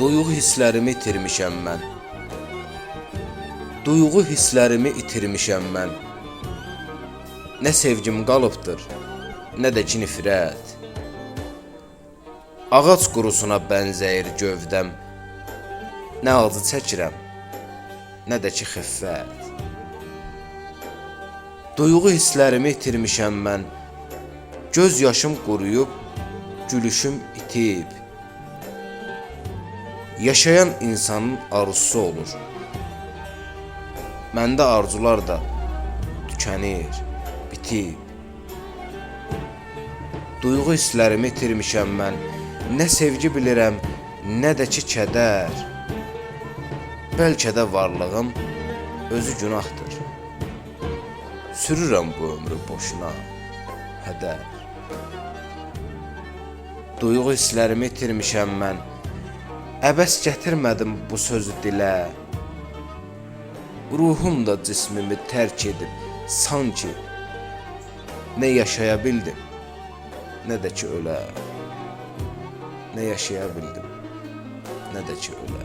Duyğu hisslərimi itirmişəm mən. Duyğu hisslərimi itirmişəm mən. Nə sevgim qalıbdır, nə də ki nifrət. Ağac qurusuna bənzəyir gövdəm. Nə acı çəkirəm, nə də ki xiffət. Duyğu hisslərimi itirmişəm mən. Göz yaşım quruyub, gülüşüm itib. Yaşayan insanın arzusu olur. Məndə arzular da tükənir, bitib. Duyğu hisslərimi itirmişəm mən. Nə sevgi bilirəm, nə də ki kədər. Bəlkə də varlığım özü günahdır. Sürürəm bu ömrü boşuna, hədər. Duyğu hisslərimi itirmişəm mən. Əbəs gətirmədim bu sözü dilə. Ruhum da cismimi tərk edib, sanki nə yaşaya bildim, nə də ki ölə. Nə yaşaya bildim, nə də ki ölə.